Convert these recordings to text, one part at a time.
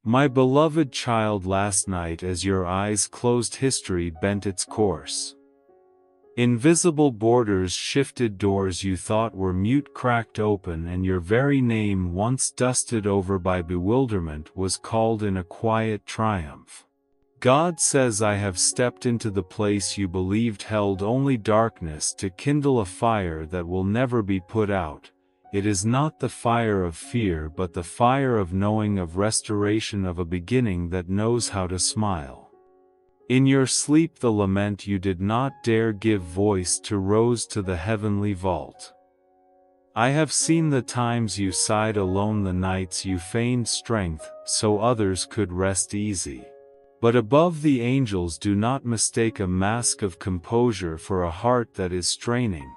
My beloved child, last night as your eyes closed, history bent its course. Invisible borders shifted, doors you thought were mute cracked open, and your very name, once dusted over by bewilderment, was called in a quiet triumph. God says, I have stepped into the place you believed held only darkness to kindle a fire that will never be put out. It is not the fire of fear but the fire of knowing, of restoration, of a beginning that knows how to smile. In your sleep the lament you did not dare give voice to rose to the heavenly vault. I have seen the times you sighed alone, the nights you feigned strength so others could rest easy. But above the angels do not mistake a mask of composure for a heart that is straining.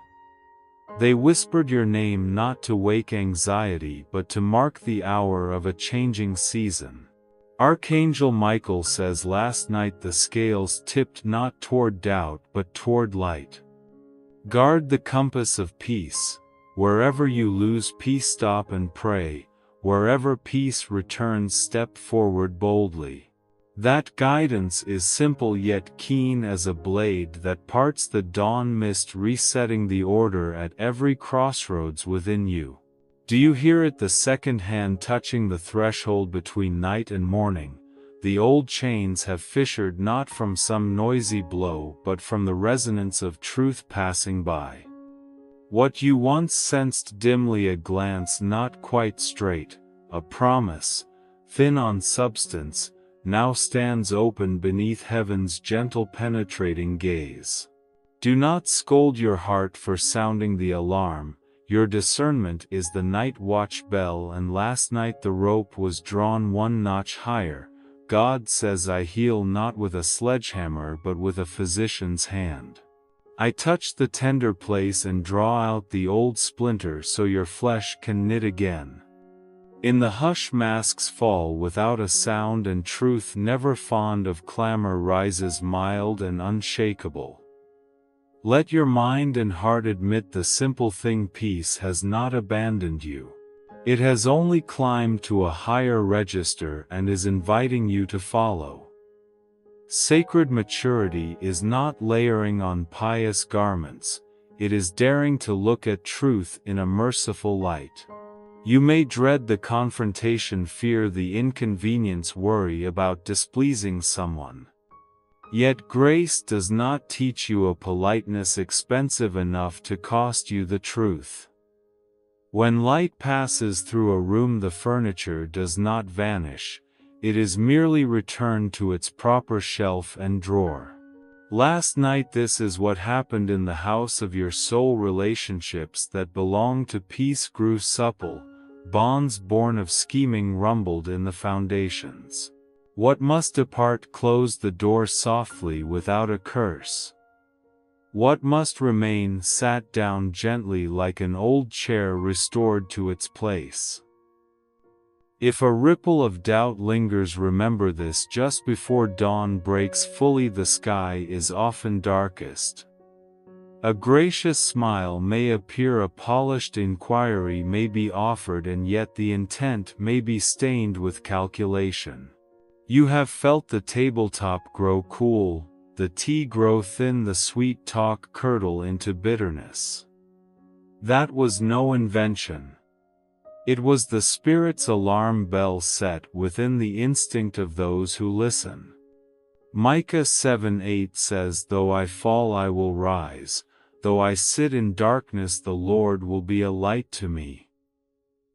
They whispered your name not to wake anxiety but to mark the hour of a changing season. Archangel Michael says, last night the scales tipped not toward doubt but toward light. Guard the compass of peace. Wherever you lose peace, stop and pray. Wherever peace returns, step forward boldly. That guidance is simple yet keen as a blade that parts the dawn mist, resetting the order at every crossroads within you. Do you hear it, the second hand touching the threshold between night and morning? The old chains have fissured not from some noisy blow but from the resonance of truth passing by. What you once sensed dimly, a glance not quite straight, a promise, thin on substance, now stands open beneath heaven's gentle penetrating gaze. Do not scold your heart for sounding the alarm. Your discernment is the night watch bell, and last night the rope was drawn one notch higher. God says, I heal not with a sledgehammer but with a physician's hand. I touch the tender place and draw out the old splinter so your flesh can knit again. In the hush masks fall without a sound, and truth, never fond of clamor, rises mild and unshakable. Let your mind and heart admit the simple thing, peace has not abandoned you. It has only climbed to a higher register and is inviting you to follow. Sacred maturity is not layering on pious garments, it is daring to look at truth in a merciful light. You may dread the confrontation, fear the inconvenience, worry about displeasing someone. Yet grace does not teach you a politeness expensive enough to cost you the truth. When light passes through a room, the furniture does not vanish, it is merely returned to its proper shelf and drawer. Last night this is what happened in the house of your soul. Relationships that belonged to peace grew supple, bonds born of scheming rumbled in the foundations. What must depart closed the door softly without a curse. What must remain sat down gently like an old chair restored to its place. If a ripple of doubt lingers, remember this: just before dawn breaks fully, the sky is often darkest. A gracious smile may appear, a polished inquiry may be offered, and yet the intent may be stained with calculation. You have felt the tabletop grow cool, the tea grow thin, the sweet talk curdle into bitterness. That was no invention. It was the Spirit's alarm bell set within the instinct of those who listen. Micah 7:8 says, though I fall I will rise, though I sit in darkness the Lord will be a light to me.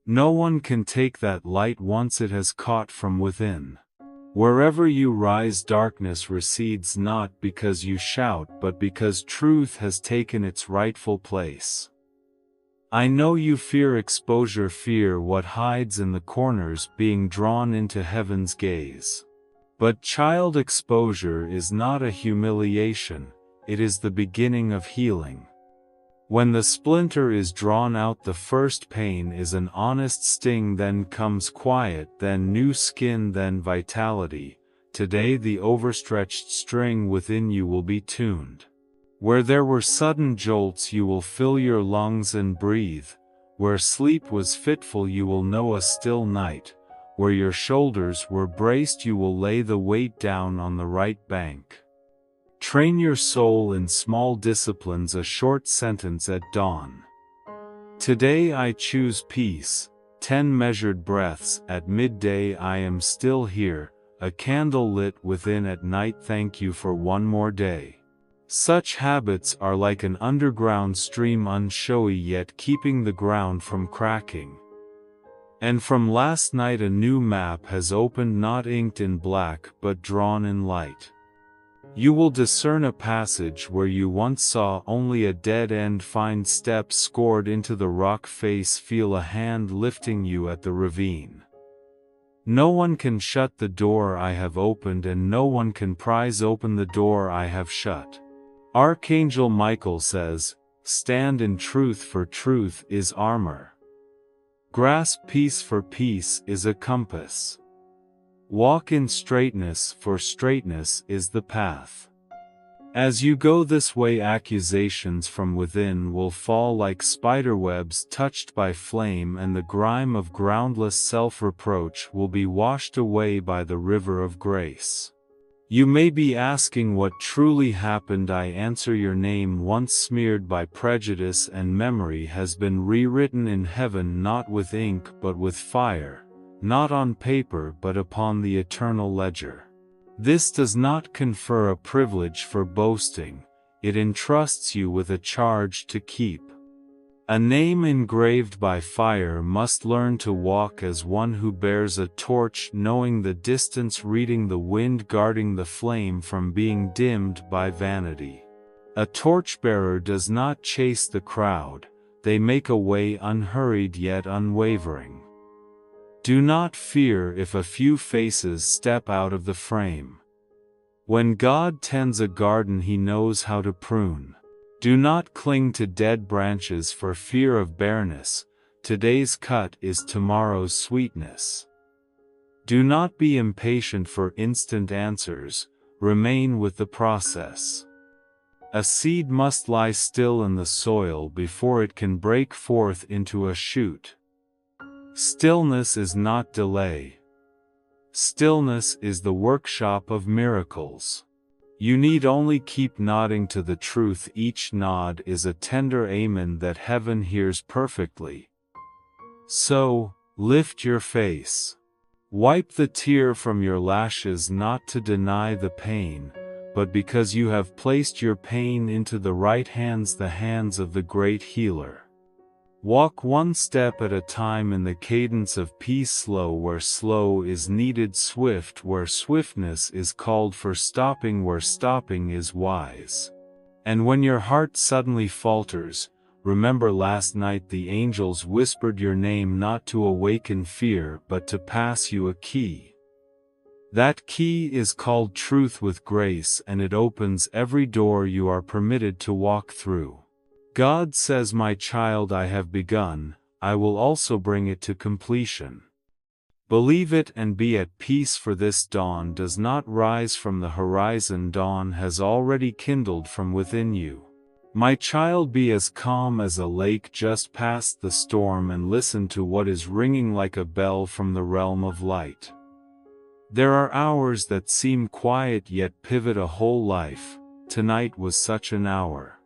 No one can take that light once it has caught from within. Wherever you rise, darkness recedes, not because you shout but because truth has taken its rightful place. I know you fear exposure, fear what hides in the corners being drawn into heaven's gaze. But child, exposure is not a humiliation, it is the beginning of healing. When the splinter is drawn out, the first pain is an honest sting, then comes quiet, then new skin, then vitality. Today the overstretched string within you will be tuned. Where there were sudden jolts you will fill your lungs and breathe. Where sleep was fitful you will know a still night. Where your shoulders were braced, you will lay the weight down on the right bank. Train your soul in small disciplines. A short sentence at dawn. Today I choose peace. 10 measured breaths. At midday I am still here, a candle lit within at night. Thank you for one more day. Such habits are like an underground stream, unshowy yet keeping the ground from cracking. And from last night a new map has opened, not inked in black but drawn in light. You will discern a passage where you once saw only a dead end. Find steps scored into the rock face. Feel a hand lifting you at the ravine. No one can shut the door I have opened, and no one can prise open the door I have shut. Archangel Michael says, stand in truth, for truth is armor. Grasp peace, for peace is a compass. Walk in straightness, for straightness is the path. As you go this way, accusations from within will fall like spiderwebs touched by flame, and the grime of groundless self-reproach will be washed away by the river of grace. You may be asking what truly happened. I answer, your name, once smeared by prejudice and memory, has been rewritten in heaven, not with ink but with fire, not on paper but upon the eternal ledger. This does not confer a privilege for boasting, it entrusts you with a charge to keep. A name engraved by fire must learn to walk as one who bears a torch, knowing the distance, reading the wind, guarding the flame from being dimmed by vanity. A torchbearer does not chase the crowd, they make a way unhurried yet unwavering. Do not fear if a few faces step out of the frame. When God tends a garden, He knows how to prune. Do not cling to dead branches for fear of bareness. Today's cut is tomorrow's sweetness. Do not be impatient for instant answers, remain with the process. A seed must lie still in the soil before it can break forth into a shoot. Stillness is not delay. Stillness is the workshop of miracles. You need only keep nodding to the truth. Each nod is a tender amen that heaven hears perfectly. So, lift your face. Wipe the tear from your lashes, not to deny the pain, but because you have placed your pain into the right hands, the hands of the great healer. Walk one step at a time in the cadence of peace, slow where slow is needed, swift where swiftness is called for, stopping where stopping is wise. And when your heart suddenly falters, remember last night the angels whispered your name, not to awaken fear but to pass you a key. That key is called truth with grace, and it opens every door you are permitted to walk through. God says, my child, I have begun, I will also bring it to completion. Believe it and be at peace, for this dawn does not rise from the horizon. Dawn has already kindled from within you. My child, be as calm as a lake just past the storm, and listen to what is ringing like a bell from the realm of light. There are hours that seem quiet yet pivot a whole life. Tonight was such an hour.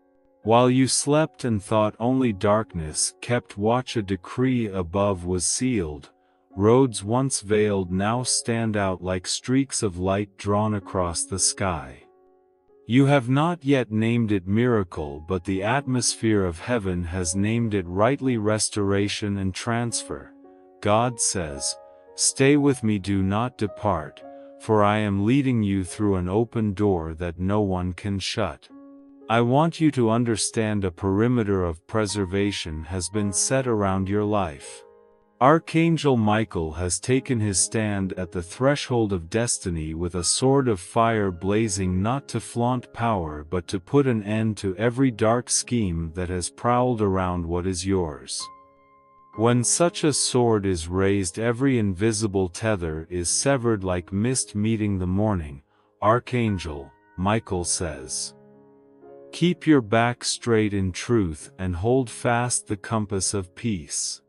While you slept and thought only darkness kept watch, a decree above was sealed. Roads once veiled now stand out like streaks of light drawn across the sky. You have not yet named it miracle, but the atmosphere of heaven has named it rightly, restoration and transfer. God says, stay with me, do not depart, for I am leading you through an open door that no one can shut. I want you to understand a perimeter of preservation has been set around your life. Archangel Michael has taken his stand at the threshold of destiny with a sword of fire blazing, not to flaunt power but to put an end to every dark scheme that has prowled around what is yours. When such a sword is raised, every invisible tether is severed like mist meeting the morning. Archangel Michael says, keep your back straight in truth and hold fast the compass of peace.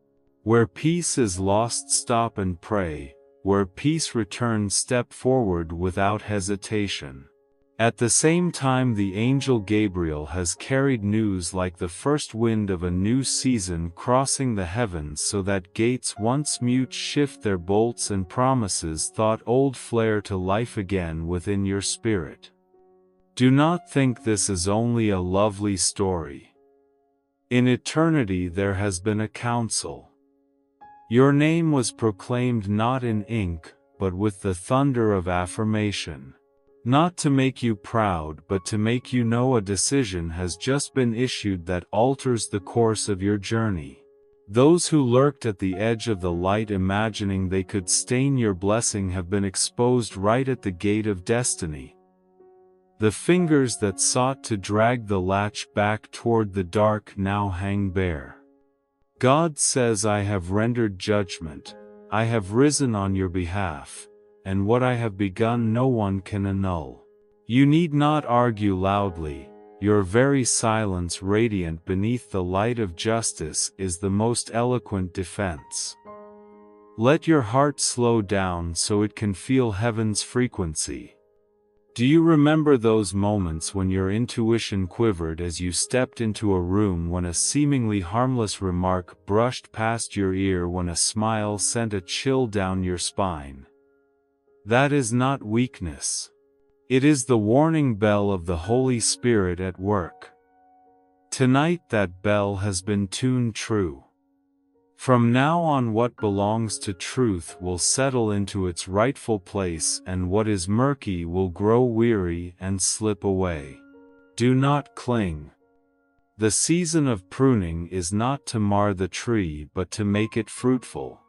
Where peace is lost, stop and pray. where peace returns, step forward without hesitation. At the same time, the angel Gabriel has carried news like the first wind of a new season crossing the heavens, so that gates once mute shift their bolts and promises thought old flare to life again within your spirit. Do not think this is only a lovely story. In eternity there has been a council. Your name was proclaimed not in ink, but with the thunder of affirmation. Not to make you proud, but to make you know a decision has just been issued that alters the course of your journey. Those who lurked at the edge of the light imagining they could stain your blessing have been exposed right at the gate of destiny. The fingers that sought to drag the latch back toward the dark now hang bare. God says, I have rendered judgment, I have risen on your behalf, and what I have begun no one can annul. You need not argue loudly, your very silence radiant beneath the light of justice is the most eloquent defense. Let your heart slow down so it can feel heaven's frequency. Do you remember those moments when your intuition quivered as you stepped into a room, when a seemingly harmless remark brushed past your ear, when a smile sent a chill down your spine? That is not weakness. It is the warning bell of the Holy Spirit at work. Tonight that bell has been tuned true. From now on, what belongs to truth will settle into its rightful place, and what is murky will grow weary and slip away. Do not cling. The season of pruning is not to mar the tree, but to make it fruitful.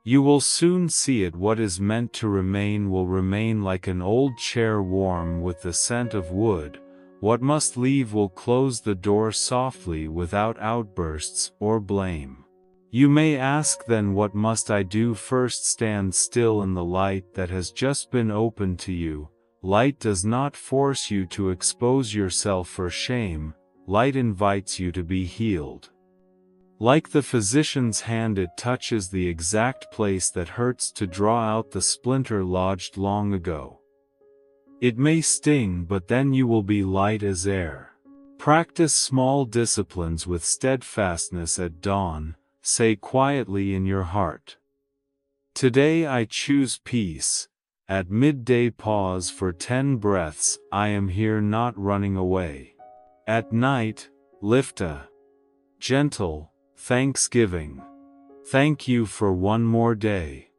You will soon see it. What is meant to remain will remain, like an old chair warm with the scent of wood. What must leave will close the door softly without outbursts or blame. You may ask then, what must I do? First, stand still in the light that has just been opened to you. Light does not force you to expose yourself for shame, light invites you to be healed. Like the physician's hand, it touches the exact place that hurts to draw out the splinter lodged long ago. It may sting, but then you will be light as air. Practice small disciplines with steadfastness at dawn. Say quietly in your heart, today I choose peace. At midday pause for 10 breaths, I am here, not running away. At night, lift a gentle thanksgiving. Thank you for one more day.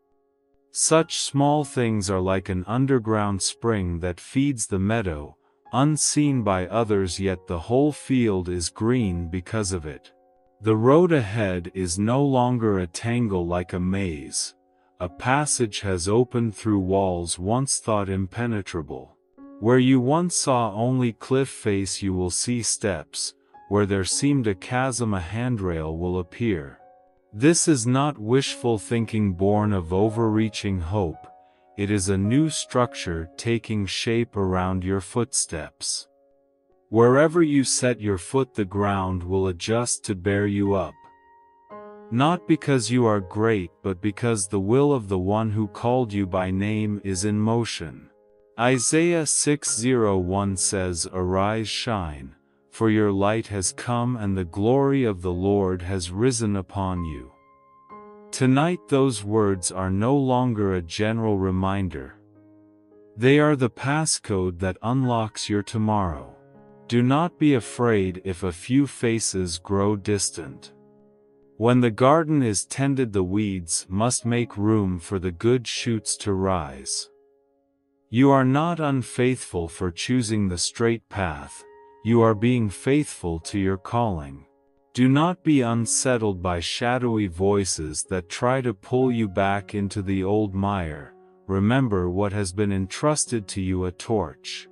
Such small things are like an underground spring that feeds the meadow, unseen by others, yet the whole field is green because of it. The road ahead is no longer a tangle like a maze. A passage has opened through walls once thought impenetrable. Where you once saw only cliff face, you will see steps. Where there seemed a chasm, a handrail will appear. This is not wishful thinking born of overreaching hope. It is a new structure taking shape around your footsteps. Wherever you set your foot, the ground will adjust to bear you up. Not because you are great, but because the will of the one who called you by name is in motion. Isaiah 6:1 says, Arise, shine, for your light has come and the glory of the Lord has risen upon you. Tonight those words are no longer a general reminder. They are the passcode that unlocks your tomorrow. Do not be afraid if a few faces grow distant. When the garden is tended, the weeds must make room for the good shoots to rise. You are not unfaithful for choosing the straight path, you are being faithful to your calling. Do not be unsettled by shadowy voices that try to pull you back into the old mire. Remember what has been entrusted to you, a torch.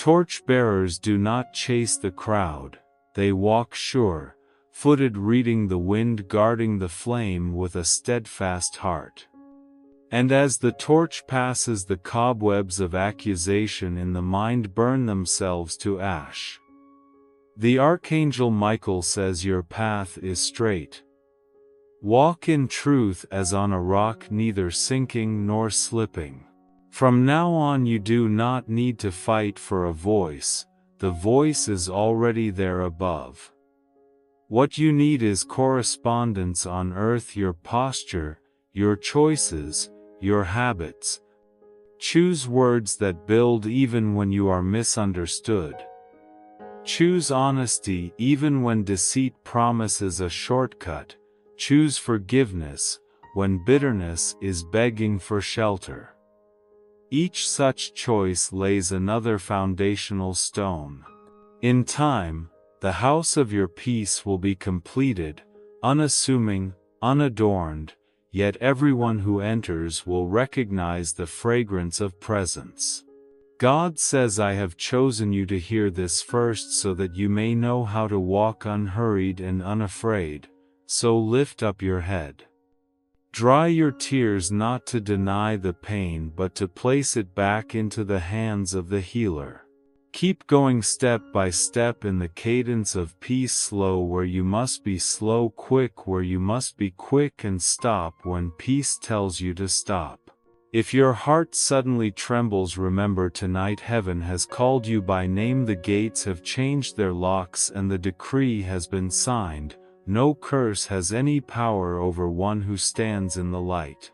Torch-bearers do not chase the crowd, they walk sure-footed, reading the wind, guarding the flame with a steadfast heart. And as the torch passes, the cobwebs of accusation in the mind burn themselves to ash. The Archangel Michael says your path is straight. Walk in truth as on a rock, neither sinking nor slipping. From now on you do not need to fight for a voice, the voice is already there above. What you need is correspondence on earth, your posture, your choices, your habits. Choose words that build even when you are misunderstood. Choose honesty even when deceit promises a shortcut. Choose forgiveness when bitterness is begging for shelter. Each such choice lays another foundational stone. In time, the house of your peace will be completed, unassuming, unadorned, yet everyone who enters will recognize the fragrance of presence. God says, I have chosen you to hear this first so that you may know how to walk unhurried and unafraid, so lift up your head. Dry your tears, not to deny the pain but to place it back into the hands of the healer. Keep going step by step in the cadence of peace, slow where you must be slow, quick where you must be quick, and stop when peace tells you to stop. If your heart suddenly trembles, remember tonight heaven has called you by name. The gates have changed their locks and the decree has been signed. No curse has any power over one who stands in the light.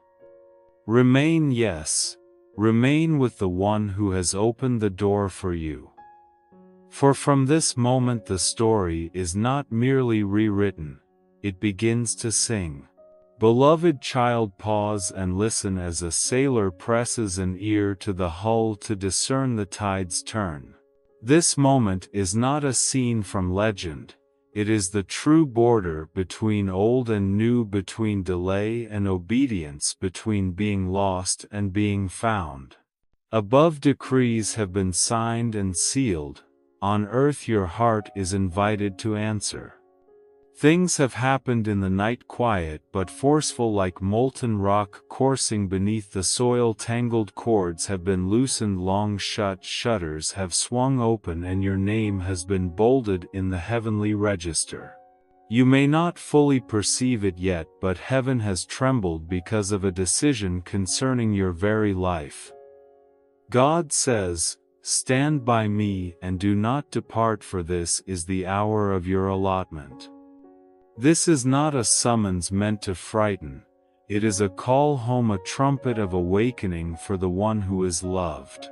Remain, yes, remain with the one who has opened the door for you. For from this moment the story is not merely rewritten, it begins to sing. Beloved child, pause and listen as a sailor presses an ear to the hull to discern the tide's turn. This moment is not a scene from legend. It is the true border between old and new, between delay and obedience, between being lost and being found. Above decrees have been signed and sealed. On earth your heart is invited to answer. Things have happened in the night, quiet but forceful like molten rock coursing beneath the soil. Tangled cords have been loosened, long shut shutters have swung open, and your name has been bolded in the heavenly register. You may not fully perceive it yet, but heaven has trembled because of a decision concerning your very life. God says, stand by me and do not depart, for this is the hour of your allotment. This is not a summons meant to frighten, it is a call home, a trumpet of awakening for the one who is loved.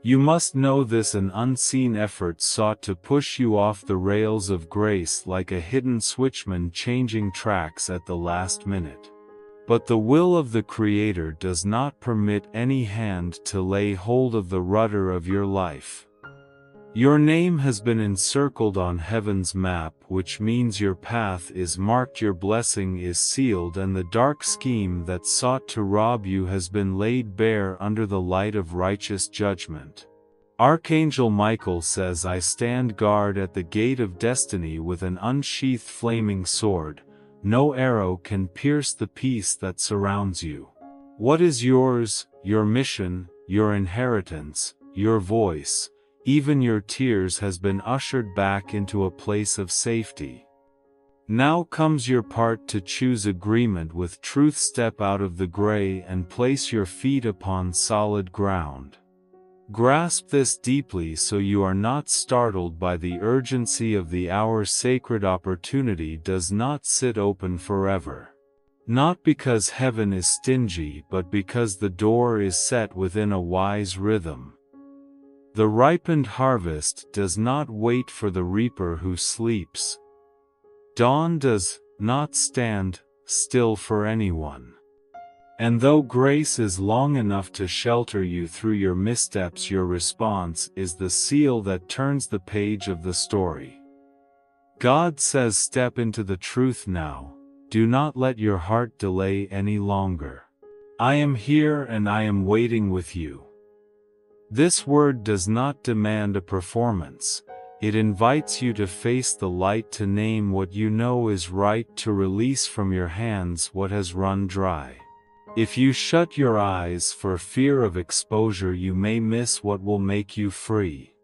You must know this: an unseen effort sought to push you off the rails of grace like a hidden switchman changing tracks at the last minute. But the will of the Creator does not permit any hand to lay hold of the rudder of your life. Your name has been encircled on heaven's map, which means your path is marked, your blessing is sealed, and the dark scheme that sought to rob you has been laid bare under the light of righteous judgment. Archangel Michael says, I stand guard at the gate of destiny with an unsheathed flaming sword. No arrow can pierce the peace that surrounds you. What is yours, your mission, your inheritance, your voice, even your tears, has been ushered back into a place of safety. Now comes your part to choose agreement with truth. Step out of the gray and place your feet upon solid ground. Grasp this deeply so you are not startled by the urgency of the hour. Sacred opportunity does not sit open forever. Not because heaven is stingy, but because the door is set within a wise rhythm. The ripened harvest does not wait for the reaper who sleeps. Dawn does not stand still for anyone. And though grace is long enough to shelter you through your missteps, your response is the seal that turns the page of the story. God says, step into the truth now. Do not let your heart delay any longer. I am here and I am waiting with you. This word does not demand a performance. It invites you to face the light, to name what you know is right, to release from your hands what has run dry. If you shut your eyes for fear of exposure, you may miss what will make you free.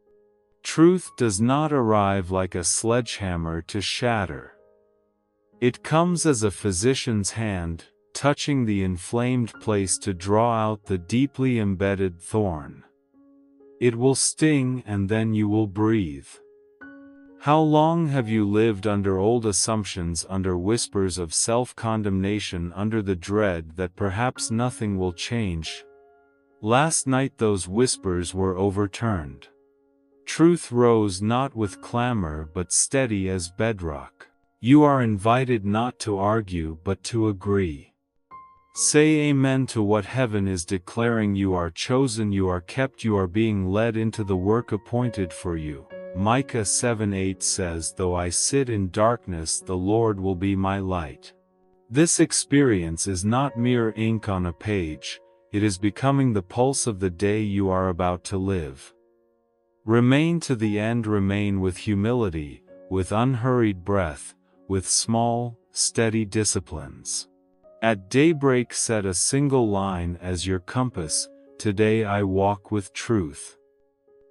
Truth does not arrive like a sledgehammer to shatter. It comes as a physician's hand, touching the inflamed place to draw out the deeply embedded thorn. It will sting and then you will breathe. How long have you lived under old assumptions, under whispers of self-condemnation, under the dread that perhaps nothing will change? Last night those whispers were overturned. Truth rose not with clamor but steady as bedrock. You are invited not to argue but to agree. Say amen to what heaven is declaring. You are chosen, you are kept, you are being led into the work appointed for you. Micah 7:8 says, "Though I sit in darkness, the Lord will be my light." This experience is not mere ink on a page, it is becoming the pulse of the day you are about to live. Remain to the end, remain with humility, with unhurried breath, with small, steady disciplines. At daybreak set a single line as your compass, today I walk with truth.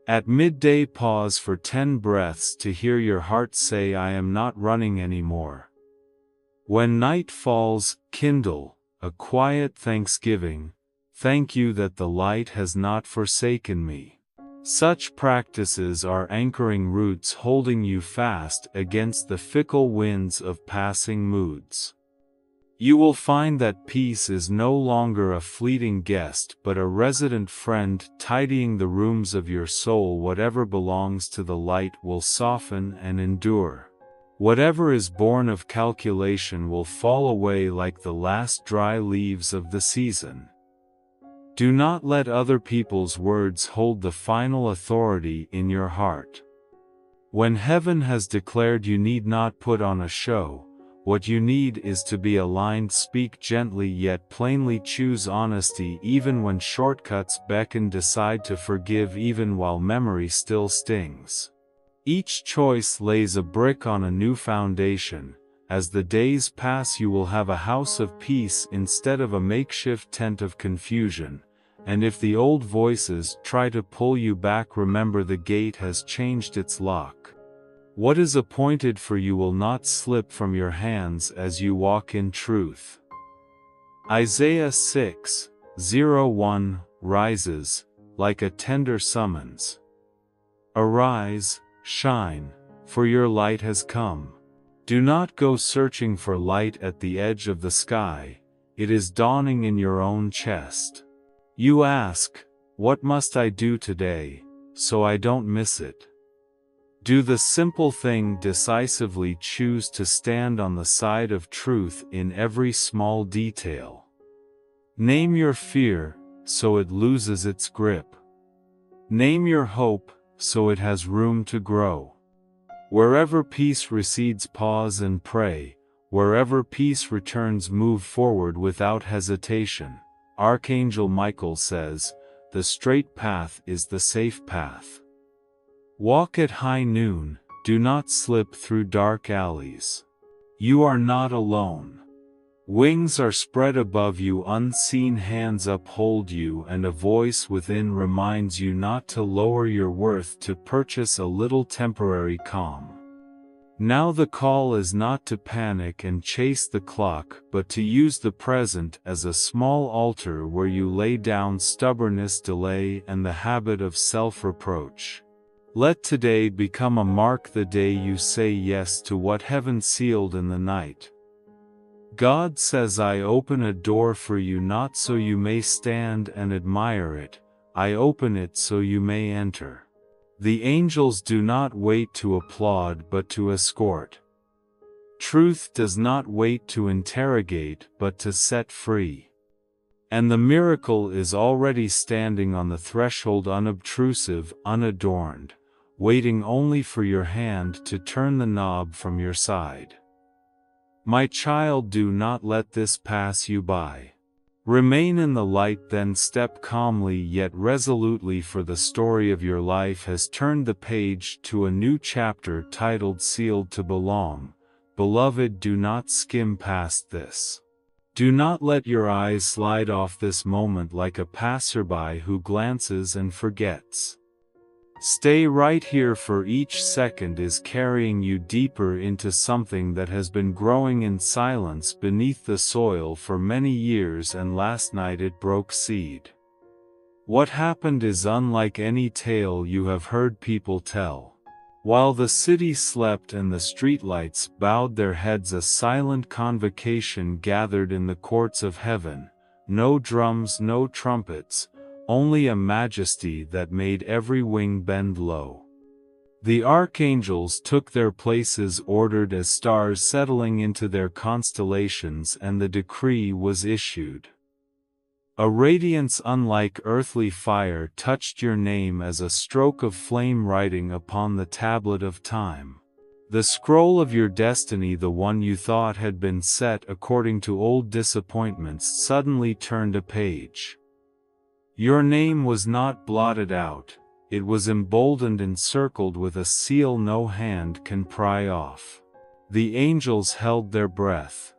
At midday pause for 10 breaths to hear your heart say, I am not running anymore. When night falls, kindle a quiet thanksgiving, thank you that the light has not forsaken me. Such practices are anchoring roots holding you fast against the fickle winds of passing moods. You will find that peace is no longer a fleeting guest but a resident friend tidying the rooms of your soul. Whatever belongs to the light will soften and endure. Whatever is born of calculation will fall away like the last dry leaves of the season. Do not let other people's words hold the final authority in your heart. When heaven has declared, you need not put on a show. What you need is to be aligned. Speak gently yet plainly. Choose honesty even when shortcuts beckon. Decide to forgive even while memory still stings. Each choice lays a brick on a new foundation. As the days pass, you will have a house of peace instead of a makeshift tent of confusion. And if the old voices try to pull you back, remember the gate has changed its lock. What is appointed for you will not slip from your hands as you walk in truth. Isaiah 6:01 rises, like a tender summons. Arise, shine, for your light has come. Do not go searching for light at the edge of the sky, it is dawning in your own chest. You ask, what must I do today, so I don't miss it? Do the simple thing decisively. Choose to stand on the side of truth in every small detail. Name your fear, so it loses its grip. Name your hope, so it has room to grow. Wherever peace recedes, pause and pray. Wherever peace returns, move forward without hesitation. Archangel Michael says, the straight path is the safe path. Walk at high noon, do not slip through dark alleys. You are not alone. Wings are spread above you, unseen hands uphold you, and a voice within reminds you not to lower your worth to purchase a little temporary calm. Now the call is not to panic and chase the clock, but to use the present as a small altar where you lay down stubbornness, delay, and the habit of self-reproach. Let today become a mark, the day you say yes to what heaven sealed in the night. God says, I open a door for you not so you may stand and admire it, I open it so you may enter. The angels do not wait to applaud but to escort. Truth does not wait to interrogate but to set free. And the miracle is already standing on the threshold, unobtrusive, unadorned, waiting only for your hand to turn the knob from your side. My child, do not let this pass you by. Remain in the light, then step calmly yet resolutely, for the story of your life has turned the page to a new chapter titled Sealed to Belong. Beloved, do not skim past this. Do not let your eyes slide off this moment like a passerby who glances and forgets. Stay right here, for each second is carrying you deeper into something that has been growing in silence beneath the soil for many years, and last night it broke seed. What happened is unlike any tale you have heard people tell. While the city slept and the streetlights bowed their heads, a silent convocation gathered in the courts of heaven. No drums, no trumpets, only a majesty that made every wing bend low. The archangels took their places, ordered as stars settling into their constellations, and the decree was issued. A radiance unlike earthly fire touched your name as a stroke of flame writing upon the tablet of time. The scroll of your destiny, the one you thought had been set according to old disappointments, suddenly turned a page. Your name was not blotted out, it was emboldened, encircled with a seal no hand can pry off. The angels held their breath.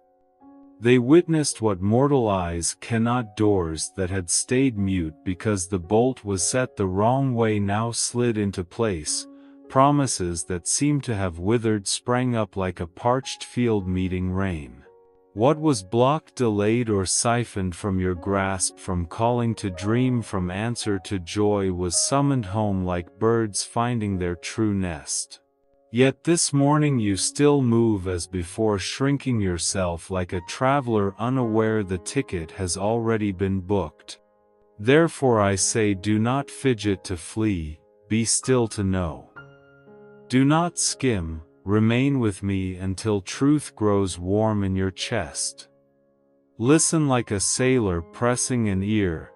They witnessed what mortal eyes cannot. Doors that had stayed mute because the bolt was set the wrong way now slid into place. Promises that seemed to have withered sprang up like a parched field meeting rain. What was blocked, delayed, or siphoned from your grasp, from calling to dream, from answer to joy, was summoned home like birds finding their true nest. Yet this morning you still move as before, shrinking yourself like a traveler unaware the ticket has already been booked. Therefore I say, do not fidget to flee, be still to know. Do not skim, remain with me until truth grows warm in your chest. Listen like a sailor pressing an ear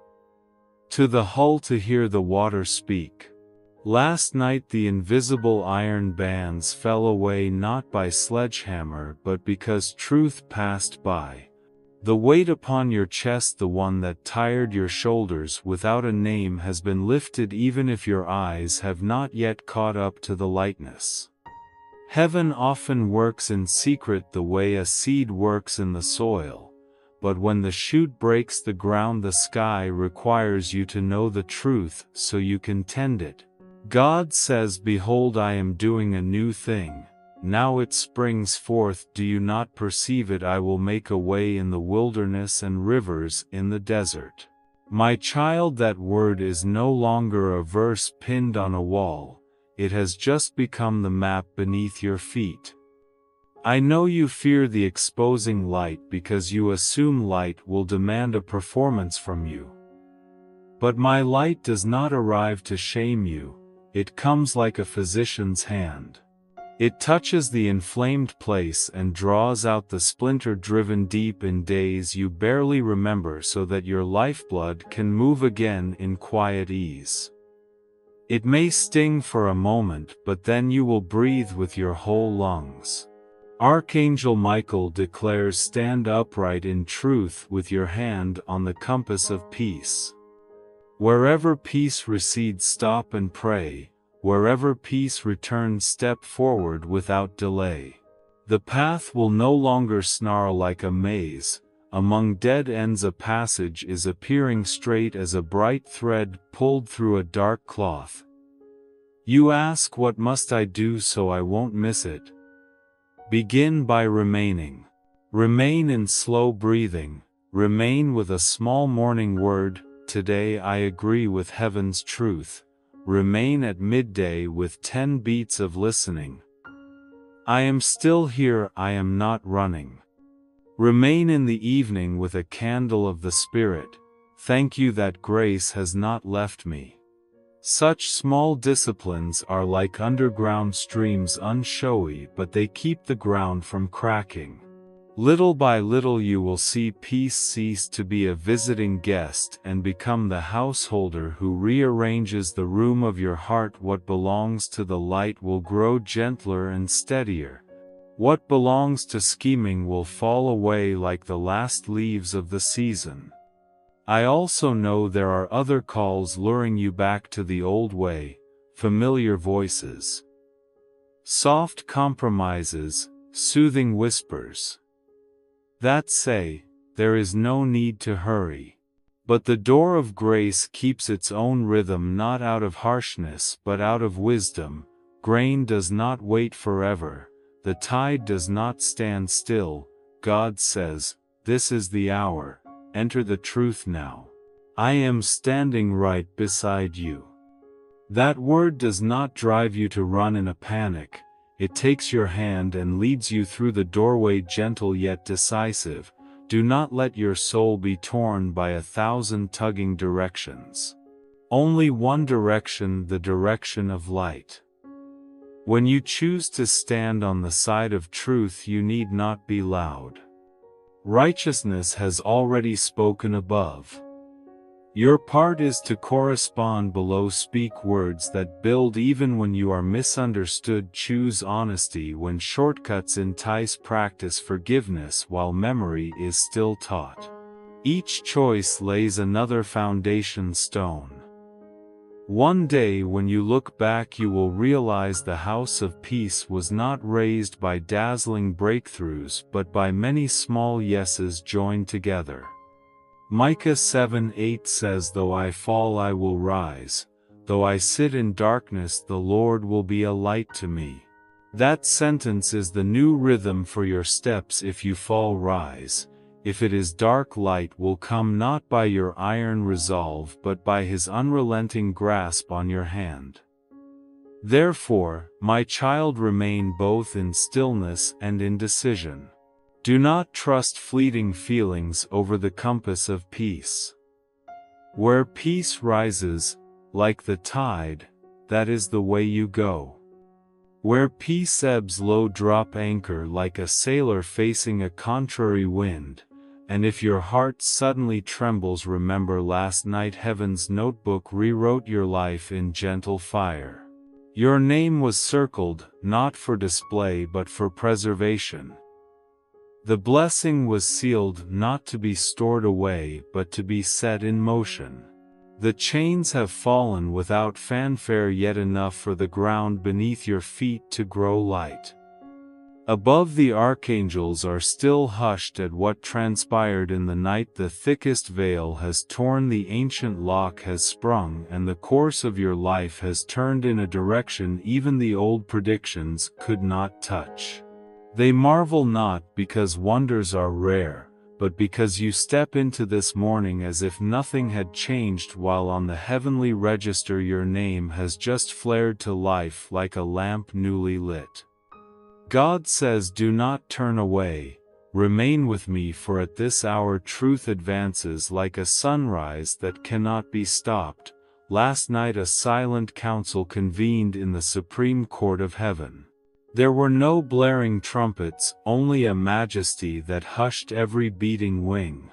to the hull to hear the water speak. Last night the invisible iron bands fell away, not by sledgehammer but because truth passed by. The weight upon your chest, the one that tired your shoulders without a name, has been lifted even if your eyes have not yet caught up to the lightness. Heaven often works in secret the way a seed works in the soil, but when the shoot breaks the ground, the sky requires you to know the truth so you can tend it. God says, behold, I am doing a new thing, now it springs forth, do you not perceive it? I will make a way in the wilderness and rivers in the desert. My child, that word is no longer a verse pinned on a wall, it has just become the map beneath your feet. I know you fear the exposing light because you assume light will demand a performance from you. But my light does not arrive to shame you. It comes like a physician's hand. It touches the inflamed place and draws out the splinter driven deep in days you barely remember, so that your lifeblood can move again in quiet ease. It may sting for a moment, but then you will breathe with your whole lungs. Archangel Michael declares, stand upright in truth with your hand on the compass of peace. Wherever peace recedes, stop and pray. Wherever peace returns, step forward without delay. The path will no longer snarl like a maze. Among dead ends a passage is appearing, straight as a bright thread pulled through a dark cloth. You ask, what must I do so I won't miss it? Begin by remaining. Remain in slow breathing. Remain with a small morning word. Today I agree with heaven's truth. Remain at midday with 10 beats of listening. I am still here, I am not running. Remain in the evening with a candle of the Spirit. Thank you that grace has not left me. Such small disciplines are like underground streams, unshowy, but they keep the ground from cracking. Little by little you will see peace cease to be a visiting guest and become the householder who rearranges the room of your heart. What belongs to the light will grow gentler and steadier. What belongs to scheming will fall away like the last leaves of the season. I also know there are other calls luring you back to the old way, familiar voices, soft compromises, soothing whispers that say, there is no need to hurry. But the door of grace keeps its own rhythm, not out of harshness but out of wisdom. Grain does not wait forever, the tide does not stand still. God says, "This is the hour, enter the truth now. I am standing right beside you." That word does not drive you to run in a panic, it takes your hand and leads you through the doorway, gentle yet decisive. Do not let your soul be torn by 1,000 tugging directions. Only one direction, the direction of light. When you choose to stand on the side of truth, you need not be loud. Righteousness has already spoken above. Your part is to correspond below. Speak words that build even when you are misunderstood. Choose honesty when shortcuts entice. Practice forgiveness while memory is still taught. Each choice lays another foundation stone. One day when you look back, you will realize the house of peace was not raised by dazzling breakthroughs but by many small yeses joined together. Micah 7:8 says, "Though I fall, I will rise. Though I sit in darkness, the Lord will be a light to me." That sentence is the new rhythm for your steps. If you fall, rise. If it is dark, light will come, not by your iron resolve but by His unrelenting grasp on your hand. Therefore, my child, remain both in stillness and in decision. Do not trust fleeting feelings over the compass of peace. Where peace rises, like the tide, that is the way you go. Where peace ebbs low, drop anchor like a sailor facing a contrary wind. And if your heart suddenly trembles, remember last night heaven's notebook rewrote your life in gentle fire. Your name was circled, not for display but for preservation. The blessing was sealed, not to be stored away but to be set in motion. The chains have fallen without fanfare, yet enough for the ground beneath your feet to grow light. Above, the archangels are still hushed at what transpired in the night. The thickest veil has torn, the ancient lock has sprung, and the course of your life has turned in a direction even the old predictions could not touch. They marvel not because wonders are rare, but because you step into this morning as if nothing had changed, while on the heavenly register your name has just flared to life like a lamp newly lit. God says, "Do not turn away, remain with me, for at this hour truth advances like a sunrise that cannot be stopped." Last night a silent council convened in the supreme court of heaven. There were no blaring trumpets, only a majesty that hushed every beating wing.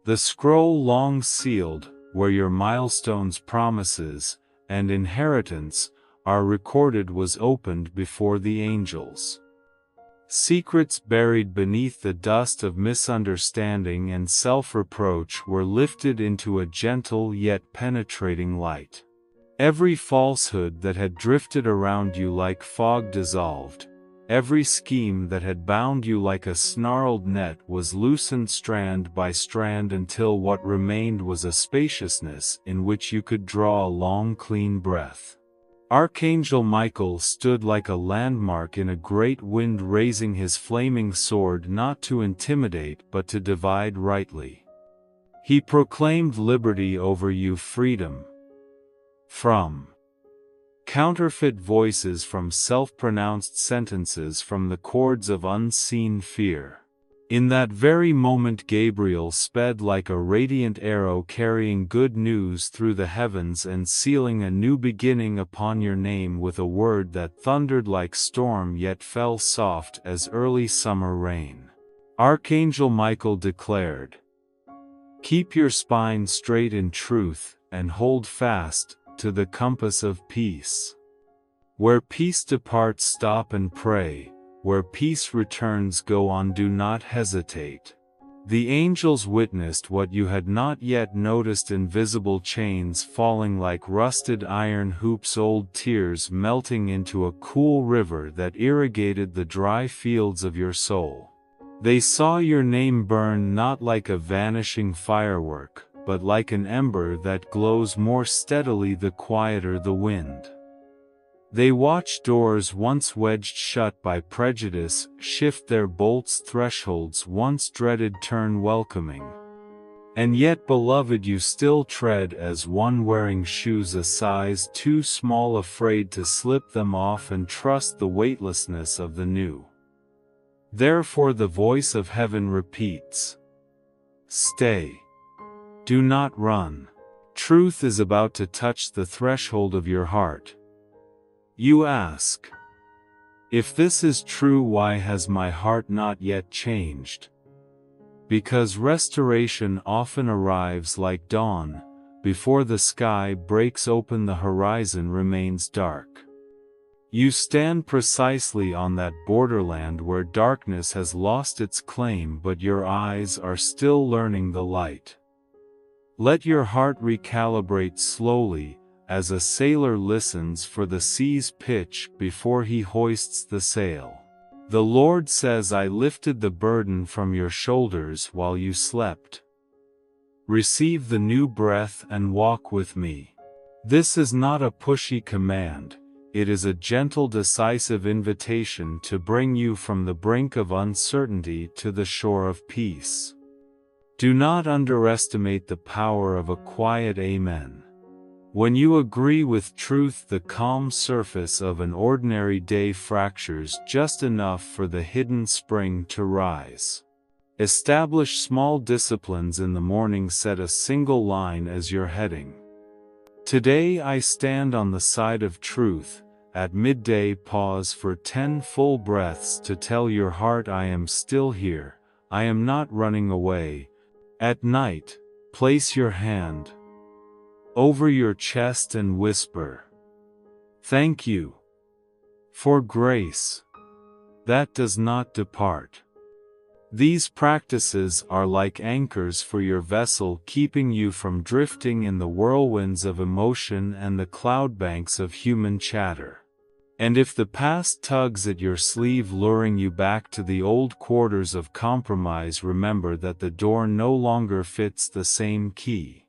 The scroll long sealed, where your milestones, promises, and inheritance are recorded, was opened before the angels. Secrets buried beneath the dust of misunderstanding and self-reproach were lifted into a gentle yet penetrating light. Every falsehood that had drifted around you like fog dissolved. Every scheme that had bound you like a snarled net was loosened strand by strand, until what remained was a spaciousness in which you could draw a long, clean breath. Archangel Michael stood like a landmark in a great wind, raising his flaming sword not to intimidate but to divide rightly. He proclaimed liberty over you, freedom from counterfeit voices, from self-pronounced sentences, from the cords of unseen fear. In that very moment Gabriel sped like a radiant arrow, carrying good news through the heavens and sealing a new beginning upon your name with a word that thundered like storm yet fell soft as early summer rain. Archangel Michael declared, "Keep your spine straight in truth, and hold fast to the compass of peace. Where peace departs, stop and pray. Where peace returns, go on, do not hesitate." The angels witnessed what you had not yet noticed: invisible chains falling like rusted iron hoops, old tears melting into a cool river that irrigated the dry fields of your soul. They saw your name burn not like a vanishing firework, but like an ember that glows more steadily the quieter the wind. They watch doors once wedged shut by prejudice shift their bolts, thresholds once dreaded turn welcoming. And yet, beloved, you still tread as one wearing shoes a size too small, afraid to slip them off and trust the weightlessness of the new. Therefore the voice of heaven repeats, "Stay. Do not run." Truth is about to touch the threshold of your heart. You ask, "If this is true, why has my heart not yet changed?" Because restoration often arrives like dawn, before the sky breaks open the horizon remains dark. You stand precisely on that borderland where darkness has lost its claim, but your eyes are still learning the light. Let your heart recalibrate slowly, as a sailor listens for the sea's pitch before he hoists the sail. The Lord says, "I lifted the burden from your shoulders while you slept. Receive the new breath and walk with me." This is not a pushy command, it is a gentle, decisive invitation to bring you from the brink of uncertainty to the shore of peace. Do not underestimate the power of a quiet amen. When you agree with truth, the calm surface of an ordinary day fractures just enough for the hidden spring to rise. Establish small disciplines in the morning. Set a single line as your heading. Today I stand on the side of truth. At midday pause for 10 full breaths to tell your heart, I am still here, I am not running away. At night, place your hand over your chest and whisper, "Thank you for grace that does not depart." These practices are like anchors for your vessel, keeping you from drifting in the whirlwinds of emotion and the cloudbanks of human chatter. And if the past tugs at your sleeve, luring you back to the old quarters of compromise, remember that the door no longer fits the same key.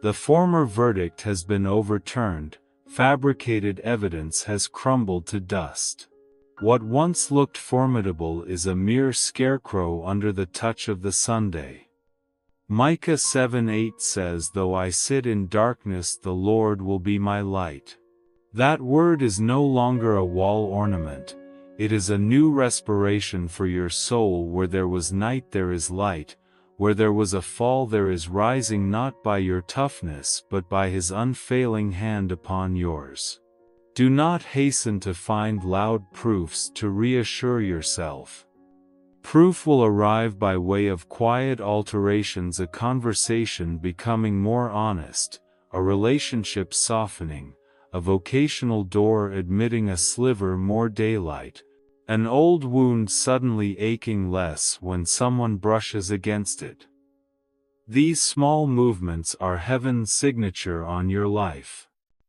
The former verdict has been overturned, fabricated evidence has crumbled to dust. What once looked formidable is a mere scarecrow under the touch of the Sunday. Micah 7:8 says, "Though I sit in darkness, the Lord will be my light." That word is no longer a wall ornament, it is a new respiration for your soul. Where there was night there is light, where there was a fall there is rising, not by your toughness but by His unfailing hand upon yours. Do not hasten to find loud proofs to reassure yourself. Proof will arrive by way of quiet alterations, a conversation becoming more honest, a relationship softening, a vocational door admitting a sliver more daylight, an old wound suddenly aching less when someone brushes against it. These small movements are heaven's signature on your life.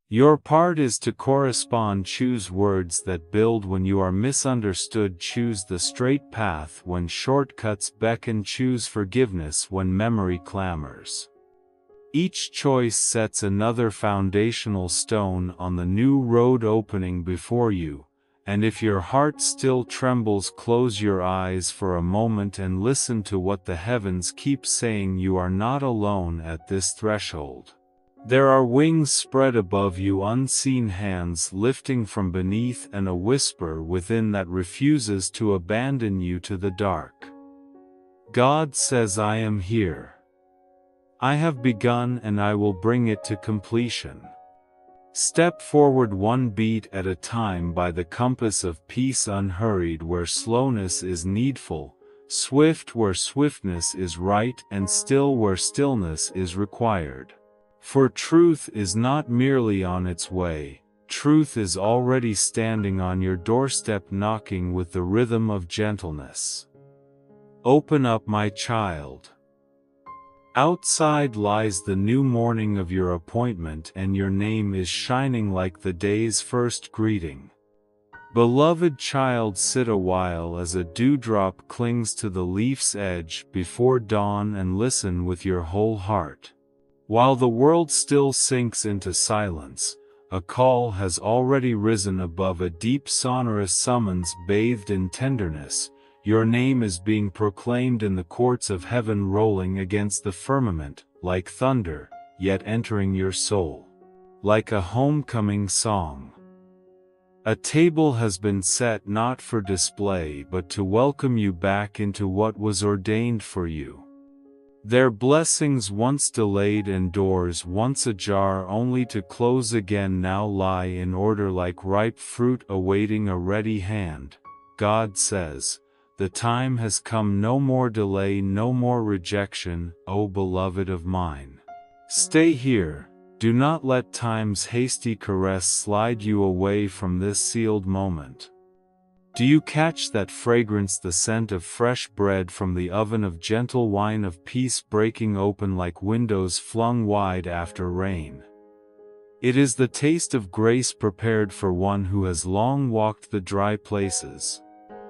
Your part is to correspond. Choose words that build when you are misunderstood. Choose the straight path when shortcuts beckon. Choose forgiveness when memory clamors. Each choice sets another foundational stone on the new road opening before you. And if your heart still trembles, close your eyes for a moment and listen to what the heavens keep saying. You are not alone at this threshold. There are wings spread above you, unseen hands lifting from beneath, and a whisper within that refuses to abandon you to the dark. God says, "I am here. I have begun and I will bring it to completion." Step forward one beat at a time by the compass of peace, unhurried where slowness is needful, swift where swiftness is right, and still where stillness is required. For truth is not merely on its way, truth is already standing on your doorstep, knocking with the rhythm of gentleness. Open up, my child. Outside lies the new morning of your appointment, and your name is shining like the day's first greeting. Beloved child, sit a while as a dewdrop clings to the leaf's edge before dawn and listen with your whole heart. While the world still sinks into silence, a call has already risen above a deep sonorous summons bathed in tenderness. Your name is being proclaimed in the courts of heaven, rolling against the firmament, like thunder, yet entering your soul. Like a homecoming song. A table has been set not for display but to welcome you back into what was ordained for you. Their blessings once delayed and doors once ajar only to close again now lie in order like ripe fruit awaiting a ready hand. God says, the time has come, no more delay, no more rejection, O beloved of mine. Stay here, do not let time's hasty caress slide you away from this sealed moment. Do you catch that fragrance, the scent of fresh bread from the oven, of gentle wine of peace breaking open like windows flung wide after rain? It is the taste of grace prepared for one who has long walked the dry places.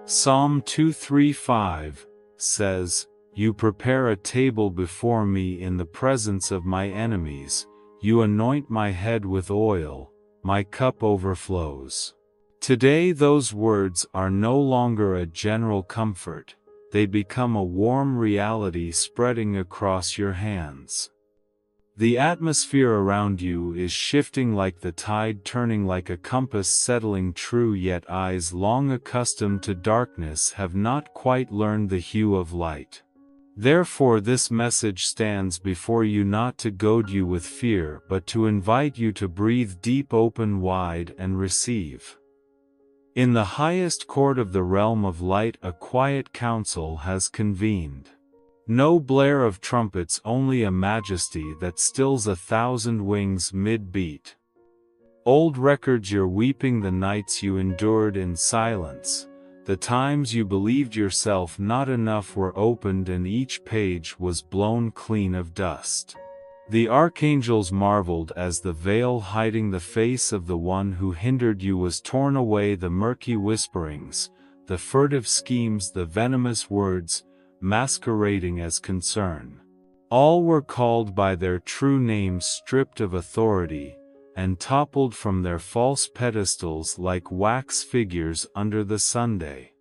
Psalm 235 says, You prepare a table before me in the presence of my enemies, you anoint my head with oil, my cup overflows. Today those words are no longer a general comfort, they become a warm reality spreading across your hands. The atmosphere around you is shifting like the tide, turning like a compass settling true, yet eyes long accustomed to darkness have not quite learned the hue of light. Therefore this message stands before you not to goad you with fear but to invite you to breathe deep, open wide, and receive. In the highest court of the realm of light a quiet council has convened. No blare of trumpets, only a majesty that stills 1,000 wings mid-beat. Old records you're weeping, the nights you endured in silence, the times you believed yourself not enough were opened and each page was blown clean of dust. The archangels marveled as the veil hiding the face of the one who hindered you was torn away, the murky whisperings, the furtive schemes, the venomous words, masquerading as concern. All were called by their true names, stripped of authority, and toppled from their false pedestals like wax figures under the sunday.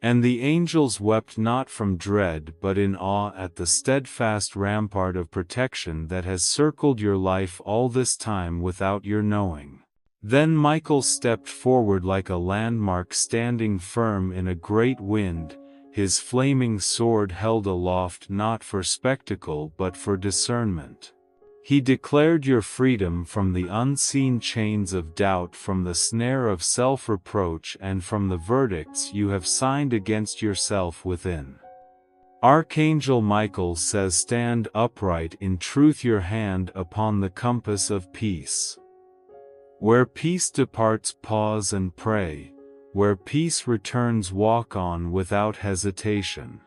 And the angels wept not from dread but in awe at the steadfast rampart of protection that has circled your life all this time without your knowing. Then Michael stepped forward like a landmark standing firm in a great wind, his flaming sword held aloft not for spectacle but for discernment. He declared your freedom from the unseen chains of doubt, from the snare of self-reproach, and from the verdicts you have signed against yourself within. Archangel Michael says, stand upright in truth, your hand upon the compass of peace. Where peace departs, pause and pray. Where peace returns, walk on without hesitation.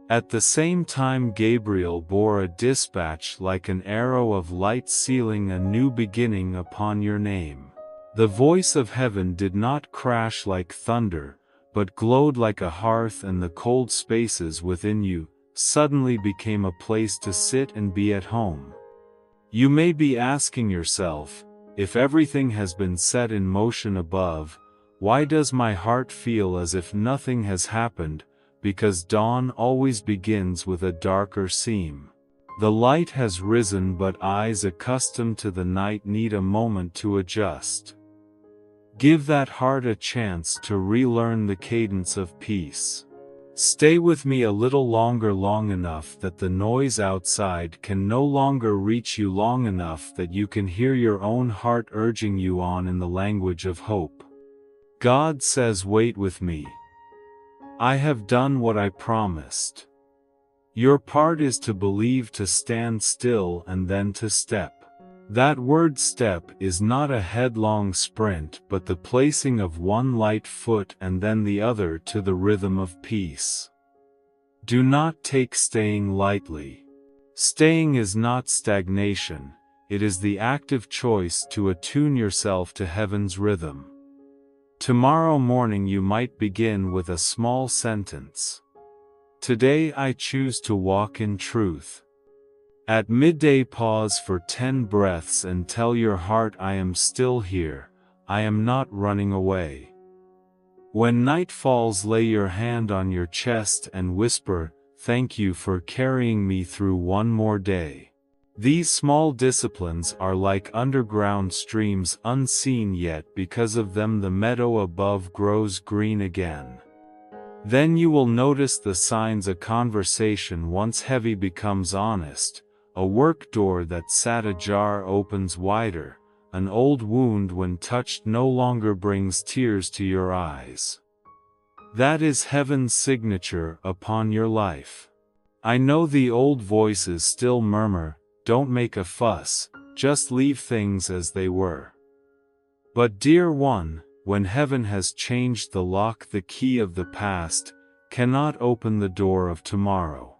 At the same time Gabriel bore a dispatch like an arrow of light, sealing a new beginning upon your name. The voice of heaven did not crash like thunder, but glowed like a hearth, and the cold spaces within you suddenly became a place to sit and be at home. You may be asking yourself, if everything has been set in motion above, why does my heart feel as if nothing has happened? Because dawn always begins with a darker seam. The light has risen, but eyes accustomed to the night need a moment to adjust. Give that heart a chance to relearn the cadence of peace. Stay with me a little longer, long enough that the noise outside can no longer reach you, long enough that you can hear your own heart urging you on in the language of hope. God says, wait with me. I have done what I promised. Your part is to believe, to stand still, and then to step. That word step is not a headlong sprint but the placing of one light foot and then the other to the rhythm of peace. Do not take staying lightly. Staying is not stagnation, it is the active choice to attune yourself to heaven's rhythm. Tomorrow morning you might begin with a small sentence. Today I choose to walk in truth. At midday pause for 10 breaths and tell your heart, I am still here, I am not running away. When night falls, lay your hand on your chest and whisper, thank you for carrying me through one more day. These small disciplines are like underground streams, unseen yet because of them the meadow above grows green again. Then you will notice the signs. A conversation once heavy becomes honest, a work door that sat ajar opens wider, an old wound when touched no longer brings tears to your eyes. That is heaven's signature upon your life. I know the old voices still murmur, don't make a fuss, just leave things as they were. But dear one, when heaven has changed the lock, the key of the past cannot open the door of tomorrow.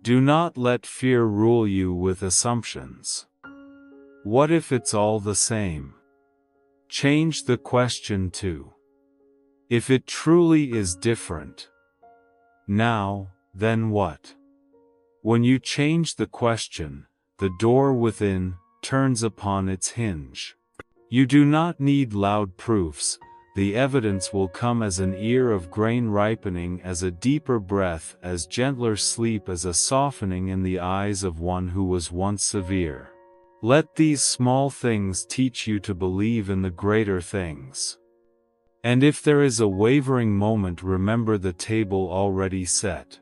Do not let fear rule you with assumptions. What if it's all the same? Change the question to, if it truly is different now, then what? When you change the question, the door within turns upon its hinge. You do not need loud proofs, the evidence will come as an ear of grain ripening, as a deeper breath, as gentler sleep, as a softening in the eyes of one who was once severe. Let these small things teach you to believe in the greater things. And if there is a wavering moment, remember the table already set.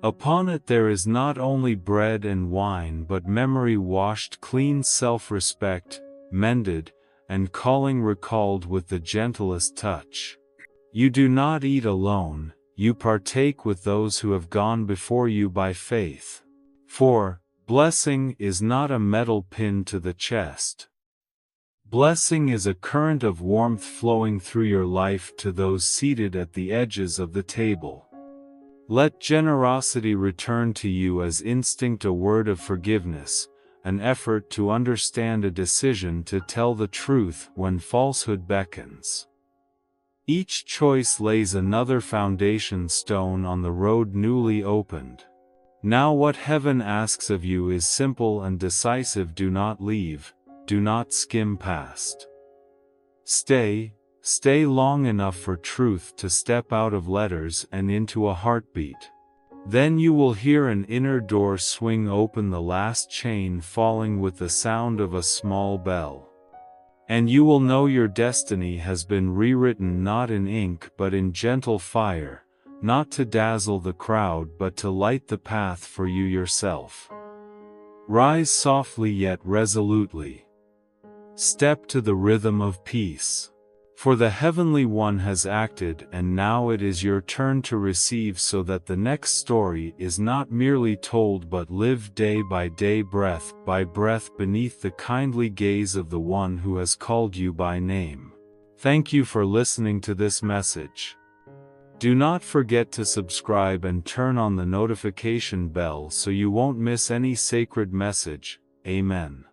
Upon it there is not only bread and wine but memory washed clean, self-respect mended, and calling recalled with the gentlest touch. You do not eat alone, you partake with those who have gone before you by faith. For blessing is not a metal pinned to the chest. Blessing is a current of warmth flowing through your life to those seated at the edges of the table. Let generosity return to you as instinct, a word of forgiveness, an effort to understand, a decision to tell the truth when falsehood beckons. Each choice lays another foundation stone on the road newly opened. Now what heaven asks of you is simple and decisive: do not leave, do not skim past. Stay long enough for truth to step out of letters and into a heartbeat. Then you will hear an inner door swing open, the last chain falling with the sound of a small bell. And you will know your destiny has been rewritten, not in ink but in gentle fire, not to dazzle the crowd but to light the path for you yourself. Rise softly yet resolutely. Step to the rhythm of peace. For the Heavenly One has acted, and now it is your turn to receive, so that the next story is not merely told but lived day by day, breath by breath, beneath the kindly gaze of the One who has called you by name. Thank you for listening to this message. Do not forget to subscribe and turn on the notification bell so you won't miss any sacred message. Amen.